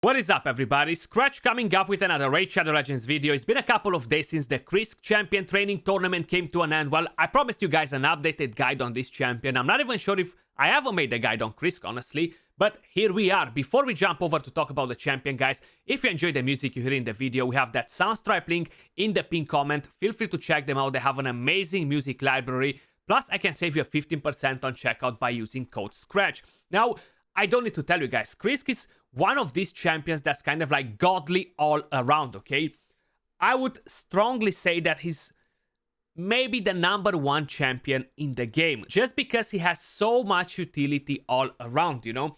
What is up, everybody? Skratch coming up with another Raid Shadow Legends video. It's been a couple of days since the Krisk champion training tournament came to an end. Well, I promised you guys an updated guide on this champion. I'm not even sure if I ever made a guide on Krisk, honestly. But here we are. Before we jump over to talk about the champion, guys, if you enjoyed the music you hear in the video, we have that Soundstripe link in the pinned comment. Feel free to check them out. They have an amazing music library. Plus, I can save you 15% on checkout by using code Skratch. Now, I don't need to tell you guys, Krisk is one of these champions that's kind of like godly all around, okay? I would strongly say that he's maybe the #1 champion in the game, just because he has so much utility all around, you know?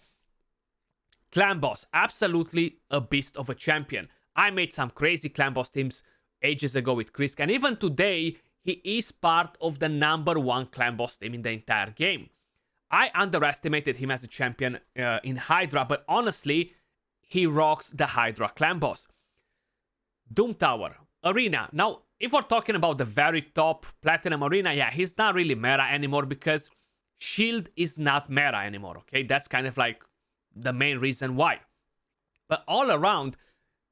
Clan Boss, absolutely a beast of a champion. I made some crazy Clan Boss teams ages ago with Krisk, and even today, he is part of the #1 Clan Boss team in the entire game. I underestimated him as a champion in Hydra, but honestly, he rocks the Hydra Clan Boss. Doom Tower, Arena. Now, if we're talking about the very top Platinum Arena, yeah, he's not really meta anymore because Shield is not meta anymore, okay? That's kind of like the main reason why. But all around,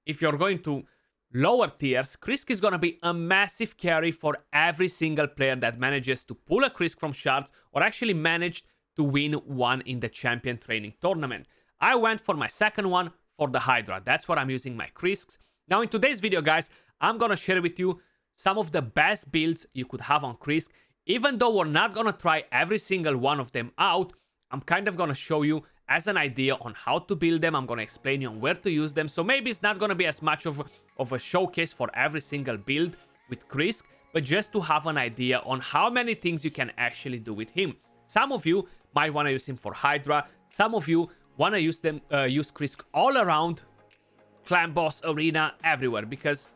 if you're going to lower tiers, Krisk is going to be a massive carry for every single player that manages to pull a Krisk from shards or actually managed to win one in the champion training tournament. I went for my second one for the Hydra. That's what I'm using my Krisks. Now in today's video, guys, I'm gonna share with you some of the best builds you could have on Krisk. Even though we're not gonna try every single one of them out, I'm kind of gonna show you as an idea on how to build them. I'm gonna explain you on where to use them. So maybe it's not gonna be as much of a showcase for every single build with Krisk, but just to have an idea on how many things you can actually do with him. Some of you might want to use him for Hydra. Some of you want to use Krisk all around, Clan Boss, Arena, everywhere. Because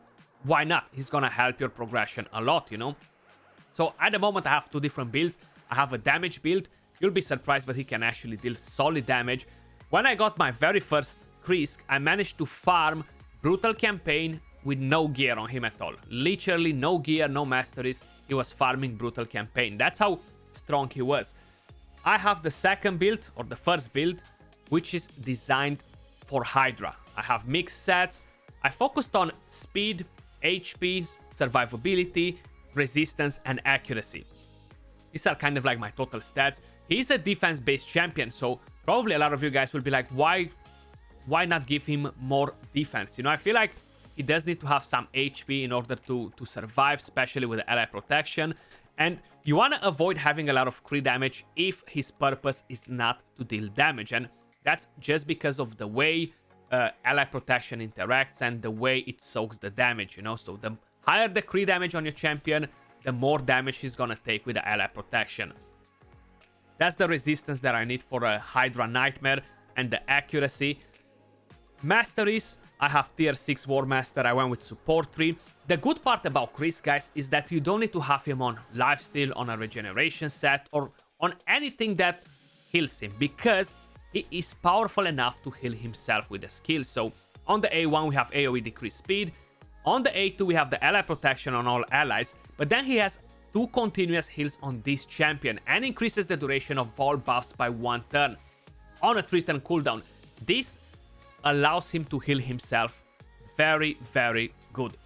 why not? He's going to help your progression a lot, you know? So at the moment, I have two different builds. I have a damage build. You'll be surprised, but he can actually deal solid damage. When I got my very first Krisk, I managed to farm Brutal Campaign with no gear on him at all. Literally no gear, no masteries. He was farming Brutal Campaign. That's how strong he was. I have the second build, or the first build, which is designed for Hydra. I have mixed sets. I focused on speed, HP, survivability, resistance, and accuracy. These are kind of like my total stats. He's a defense-based champion, so probably a lot of you guys will be like, why not give him more defense? You know, I feel like he does need to have some HP in order to survive, especially with the ally protection. And you want to avoid having a lot of crit damage if his purpose is not to deal damage. And that's just because of the way ally protection interacts and the way it soaks the damage, you know. So the higher the crit damage on your champion, the more damage he's going to take with the ally protection. That's the resistance that I need for a Hydra Nightmare, and the accuracy. Masteries, I have tier 6 War Master. I went with support 3. The good part about Krisk, guys, is that you don't need to have him on lifesteal, on a regeneration set, or on anything that heals him, because he is powerful enough to heal himself with a skill. So on the A1 we have AoE decreased speed. On the A2 we have the ally protection on all allies, but then he has 2 continuous heals on this champion and increases the duration of all buffs by 1 turn on a 3-turn cooldown. This allows him to heal himself very, very good.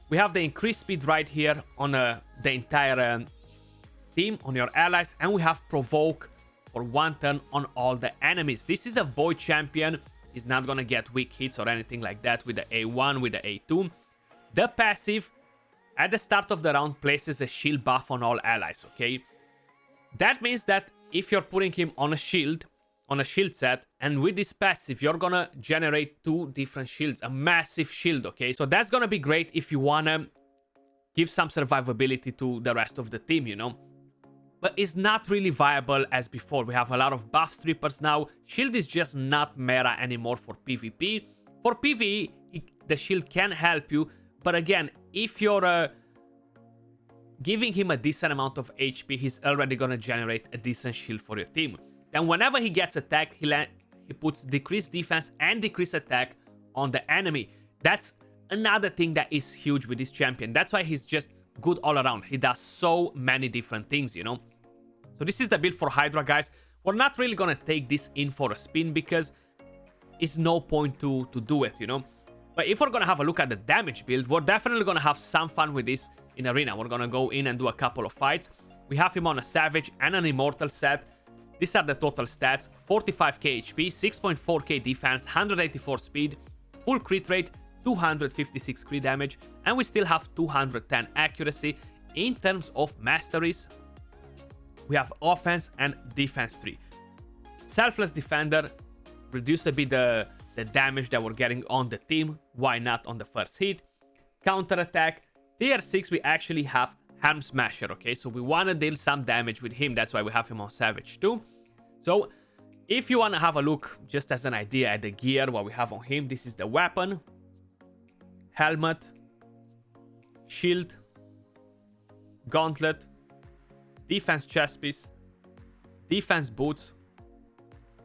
We have the increased speed right here on the entire team, on your allies, and we have provoke for 1 turn on all the enemies. This is a void champion. He's not gonna get weak hits or anything like that with the A1, with the A2. The passive at the start of the round places a shield buff on all allies, okay? That means that if you're putting him on a shield set, and with this passive you're gonna generate 2 different shields, a massive shield, okay? So that's gonna be great if you wanna give some survivability to the rest of the team, you know? But it's not really viable as before. We have a lot of buff strippers now. Shield is just not meta anymore for PvP. For PvE, the shield can help you, but again, if you're giving him a decent amount of HP, he's already gonna generate a decent shield for your team. Then whenever he gets attacked, he puts decreased defense and decreased attack on the enemy. That's another thing that is huge with this champion. That's why he's just good all around. He does so many different things, you know. So this is the build for Hydra, guys. We're not really gonna take this in for a spin because is no point to do it, you know. But if we're gonna have a look at the damage build, we're definitely gonna have some fun with this in Arena. We're gonna go in and do a couple of fights. We have him on a Savage and an Immortal set. These are the total stats: 45k HP, 6.4k defense, 184 speed, full crit rate, 256 crit damage, and we still have 210 accuracy. In terms of masteries, we have offense and defense 3. Selfless Defender, reduce a bit the damage that we're getting on the team. Why not on the first hit? Counter attack. Tier 6, we actually have Helm Smasher, okay? So we want to deal some damage with him. That's why we have him on Savage too. So if you want to have a look, just as an idea, at the gear, what we have on him, this is the weapon, helmet, shield, gauntlet, defense chest piece, defense boots.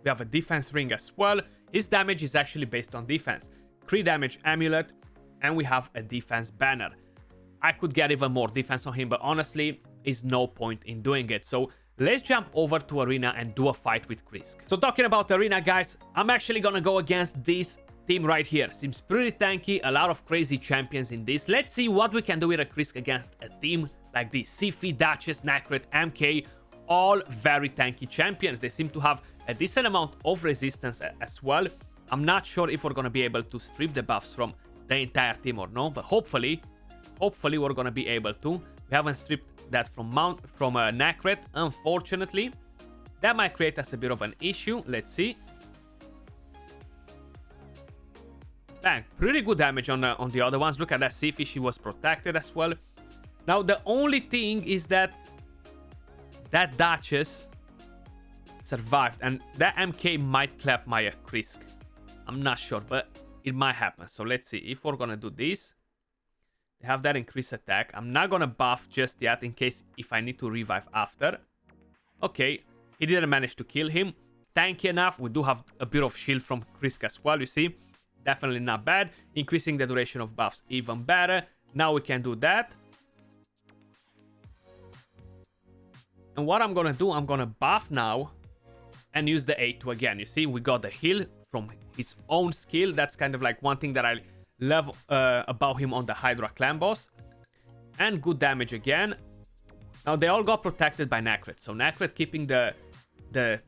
We have a defense ring as well. His damage is actually based on defense. Crit damage amulet, and we have a defense banner. I could get even more defense on him, but honestly, is no point in doing it. So let's jump over to Arena and do a fight with Krisk. So talking about Arena, guys, I'm actually gonna go against this team right here. Seems pretty tanky, a lot of crazy champions in this. Let's see what we can do with a Krisk against a team like this. Siphi, Duchess, Nacret, MK, all very tanky champions. They seem to have a decent amount of resistance as well. I'm not sure if we're gonna be able to strip the buffs from the entire team or no, but hopefully we're gonna be able to. We haven't stripped that from Nacret, unfortunately. That might create us a bit of an issue. Let's see. Bang, pretty good damage on the other ones. Look at that Siphi, she was protected as well. Now the only thing is that Duchess survived, and that MK might clap my Krisk. I'm not sure, but it might happen. So let's see if we're gonna do this. They have that increased attack. I'm not gonna buff just yet in case if I need to revive after. Okay, he didn't manage to kill him. Tanky enough. We do have a bit of shield from Krisk as well, you see. Definitely not bad. Increasing the duration of buffs even better. Now we can do that. And what I'm gonna do, I'm gonna buff now and use the A2 again. You see, we got the heal from his own skill. That's kind of like one thing that I love about him on the Hydra clan boss. And good damage again. Now they all got protected by Nacret. So Nacret keeping the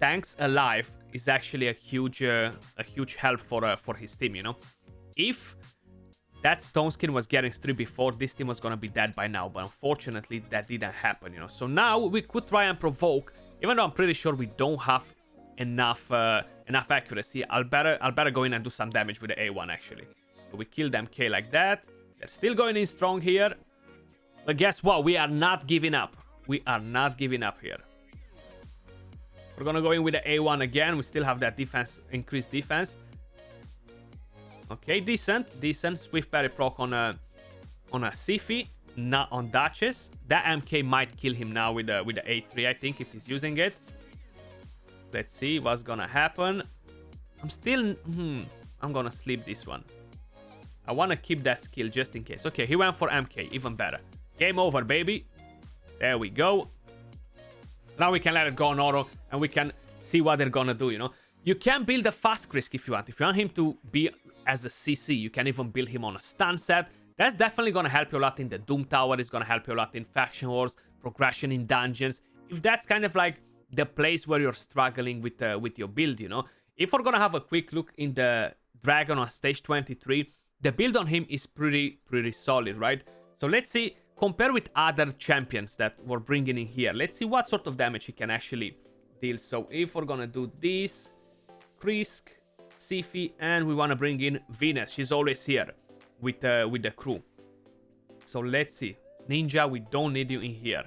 tanks alive is actually a huge help for his team, you know. If that Stone Skin was getting stripped before, this team was gonna be dead by now, but unfortunately that didn't happen, you know. So now we could try and provoke, even though I'm pretty sure we don't have enough accuracy. I'll better go in and do some damage with the A1 actually. So we killed MK like that. They're still going in strong here, but guess what? We are not giving up. We are not giving up here. We're gonna go in with the A1 again. We still have that defense, increased defense. Okay, decent. Swift parry proc on a Siphi, not on Duchess. That MK might kill him now with the A3, I think, if he's using it. Let's see what's gonna happen. I'm gonna sleep this one. I wanna keep that skill just in case. Okay, he went for MK, even better. Game over, baby. There we go. Now we can let it go on auto and we can see what they're gonna do, you know. You can build a fast Krisk if you want. If you want him to be as a CC, you can even build him on a stun set. That's definitely gonna help you a lot in the Doom Tower. It's gonna help you a lot in Faction Wars, progression in dungeons. If that's kind of like the place where you're struggling with your build, you know. If we're gonna have a quick look in the Dragon on stage 23, the build on him is pretty solid, right? So let's see, compare with other champions that we're bringing in here. Let's see what sort of damage he can actually deal. So if we're gonna do this, Krisk, Siphi, and we want to bring in Venus. She's always here with the crew. So let's see. Ninja, we don't need you in here.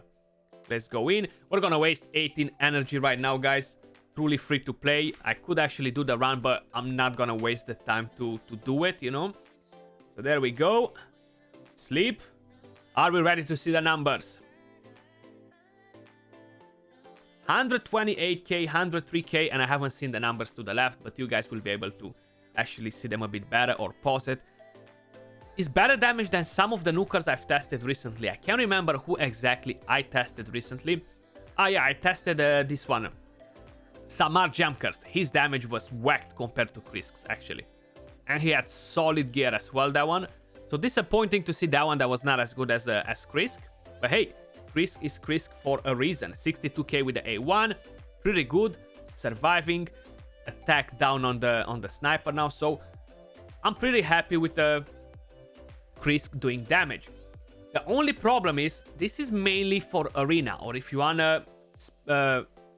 Let's go in. We're gonna waste 18 energy right now, guys. Truly free to play. I could actually do the run, but I'm not gonna waste the time to do it, you know. So there we go. Sleep. Are we ready to see the numbers? 128k, 103k, and I haven't seen the numbers to the left, but you guys will be able to actually see them a bit better or pause it. Is better damage than some of the nukers I've tested recently. I can't remember who exactly I tested recently. Ah yeah, I tested this one. Samar Jamcurst, his damage was whacked compared to Krisk's actually. And he had solid gear as well, that one. So disappointing to see that one that was not as good as Krisk. But hey, Krisk is Krisk for a reason. 62k with the A1, pretty good. Surviving, attack down on the sniper now. So I'm pretty happy with the Krisk doing damage. The only problem is this is mainly for arena, or if you wanna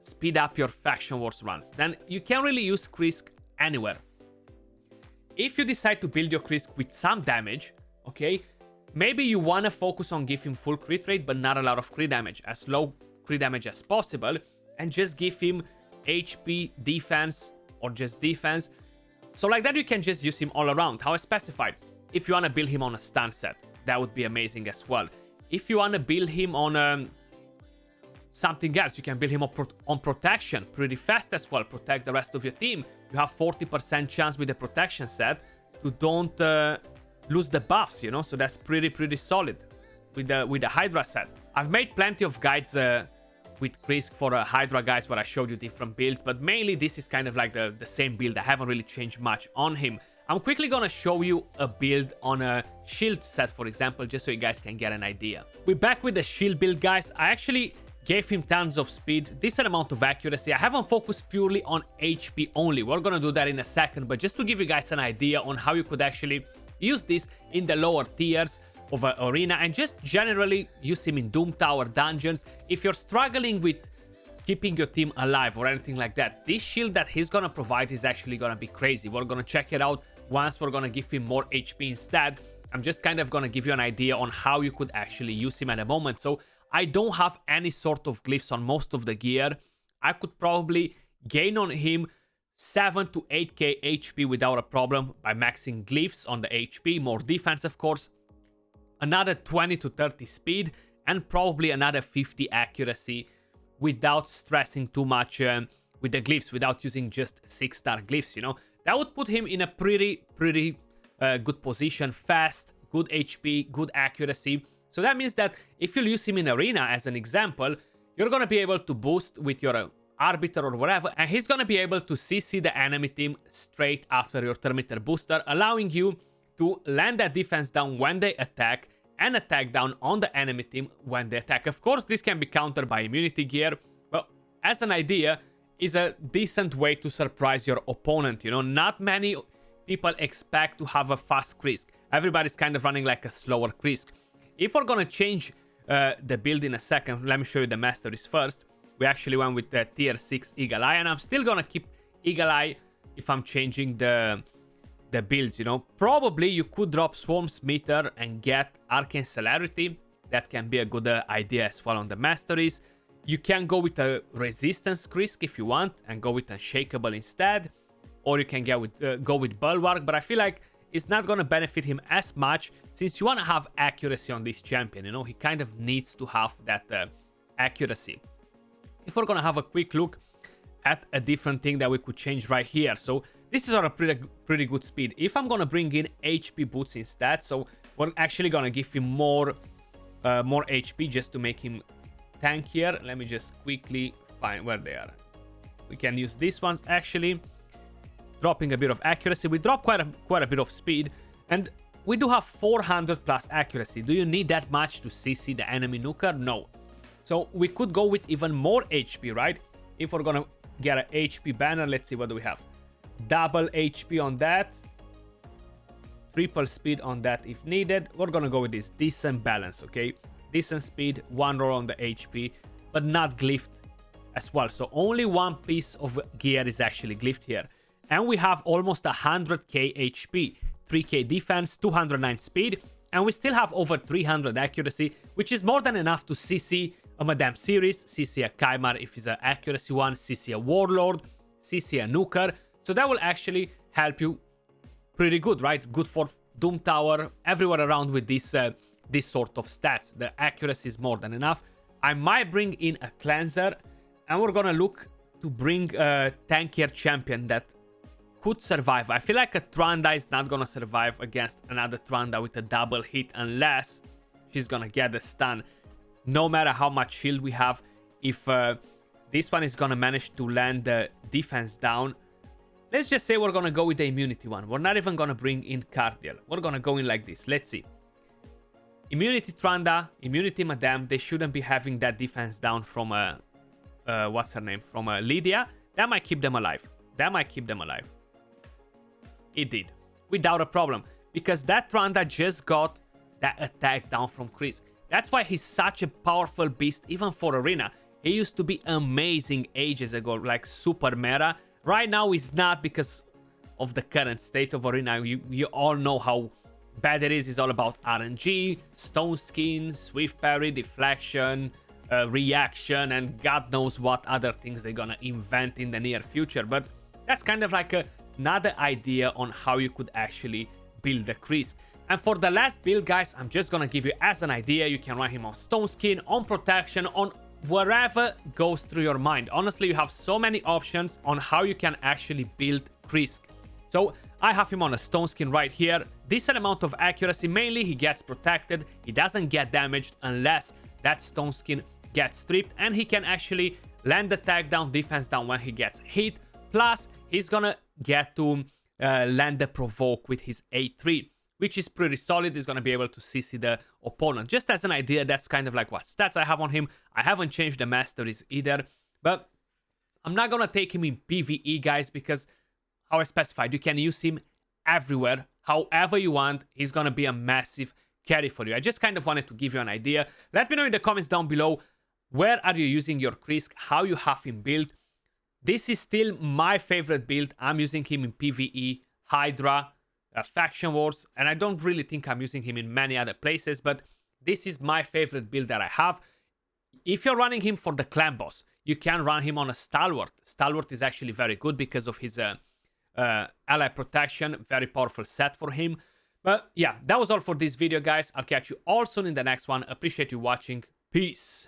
speed up your faction wars runs, then you can't really use Krisk anywhere. If you decide to build your Krisk with some damage, okay, maybe you wanna focus on giving him full crit rate but not a lot of crit damage, as low crit damage as possible, and just give him HP, defense, or just defense. So like that you can just use him all around, how I specified. If you wanna build him on a stun set, that would be amazing as well. If you wanna build him on something else, you can build him on protection pretty fast as well. Protect the rest of your team. You have 40% chance with the protection set to don't lose the buffs, you know, so that's pretty solid with the Hydra set. I've made plenty of guides with Krisk for Hydra guys where I showed you different builds, but mainly this is kind of like the same build. I haven't really changed much on him. I'm quickly gonna show you a build on a shield set, for example, just so you guys can get an idea. We're back with the shield build, guys. I actually gave him tons of speed, decent amount of accuracy. I haven't focused purely on HP only. We're gonna do that in a second, but just to give you guys an idea on how you could actually use this in the lower tiers of an arena and just generally use him in Doom Tower dungeons. If you're struggling with keeping your team alive or anything like that, this shield that he's gonna provide is actually gonna be crazy. We're gonna check it out once we're gonna give him more HP instead. I'm just kind of gonna give you an idea on how you could actually use him at the moment. So I don't have any sort of glyphs on most of the gear. I could probably gain on him 7 to 8k HP without a problem by maxing glyphs on the HP, more defense of course, another 20 to 30 speed, and probably another 50 accuracy without stressing too much with the glyphs, without using just 6-star glyphs, you know. That would put him in a pretty good position, fast, good HP, good accuracy. So that means that if you use him in arena as an example, you're gonna be able to boost with your arbiter or whatever, and he's gonna be able to CC the enemy team straight after your thermometer booster, allowing you to land that defense down when they attack and attack down on the enemy team when they attack. Of course, this can be countered by immunity gear, but as an idea, is a decent way to surprise your opponent. You know, not many people expect to have a fast Krisk. Everybody's kind of running like a slower Krisk. If we're gonna change the build in a second, let me show you the masteries first. We actually went with the tier 6 Eagle Eye, and I'm still gonna keep Eagle Eye if I'm changing the builds, you know. Probably you could drop Swarm's Meter and get Arcane Celerity. That can be a good idea as well on the masteries. You can go with a Resistance Krisk if you want and go with Unshakable instead. Or you can go with Bulwark, but I feel like it's not going to benefit him as much since you want to have accuracy on this champion, you know. He kind of needs to have that accuracy. If we're going to have a quick look at a different thing that we could change right here. So this is on a pretty good speed. If I'm going to bring in HP boots instead, so we're actually going to give him more HP just to make him tankier. Let me just quickly find where they are. We can use these ones actually. Dropping a bit of accuracy. We drop quite a bit of speed, and we do have 400 plus accuracy. Do you need that much to CC the enemy nuker? No. So we could go with even more HP, right? If we're gonna get an HP banner, let's see, what do we have? Double HP on that, triple speed on that if needed. We're gonna go with this decent balance, okay? Decent speed, one roll on the HP, but not glyphed as well. So only one piece of gear is actually glyphed here. And we have almost 100k HP, 3k defense, 209 speed, and we still have over 300 accuracy, which is more than enough to CC a Madame Series, CC a Kymar if it's an accuracy one, CC a Warlord, CC a Nuker. So that will actually help you pretty good, right? Good for Doom Tower, everywhere around with this sort of stats. The accuracy is more than enough. I might bring in a Cleanser, and we're gonna look to bring a tankier champion that could survive. I feel like a Tranda is not gonna survive against another Tranda with a double hit unless she's gonna get the stun. No matter how much shield we have, if this one is gonna manage to land the defense down. Let's just say we're gonna go with the immunity one. We're not even gonna bring in Cardial. We're gonna go in like this. Let's see. Immunity Tranda, Immunity Madame, they shouldn't be having that defense down from what's her name? From Lydia. That might keep them alive. That might keep them alive. It did. Without a problem. Because that Tranda just got that attack down from Krisk. That's why he's such a powerful beast, even for Arena. He used to be amazing ages ago, like super meta. Right now he's not because of the current state of Arena. You all know how bad it is. It's all about RNG, Stone Skin, Swift Parry, Deflection, Reaction, and God knows what other things they're gonna invent in the near future. But that's kind of like another idea on how you could actually build the Krisk. And for the last build, guys, I'm just gonna give you as an idea. You can run him on Stone Skin, on Protection, on wherever goes through your mind. Honestly, you have so many options on how you can actually build Krisk. So I have him on a Stone Skin right here. Decent amount of accuracy. Mainly he gets protected. He doesn't get damaged unless that Stone Skin gets stripped. And he can actually land attack down, defense down when he gets hit. Plus, he's gonna get to land the provoke with his A3, which is pretty solid. He's going to be able to CC the opponent. Just as an idea, that's kind of like what stats I have on him. I haven't changed the masteries either, but I'm not going to take him in PvE, guys, because how I specified, you can use him everywhere, however you want. He's going to be a massive carry for you. I just kind of wanted to give you an idea. Let me know in the comments down below, where are you using your Krisk, how you have him built. This is still my favorite build. I'm using him in PvE, Hydra, Faction Wars, and I don't really think I'm using him in many other places, but this is my favorite build that I have. If you're running him for the clan boss, you can run him on a Stalwart. Stalwart is actually very good because of his ally protection. Very powerful set for him. But yeah, that was all for this video, guys. I'll catch you all soon in the next one. Appreciate you watching. Peace.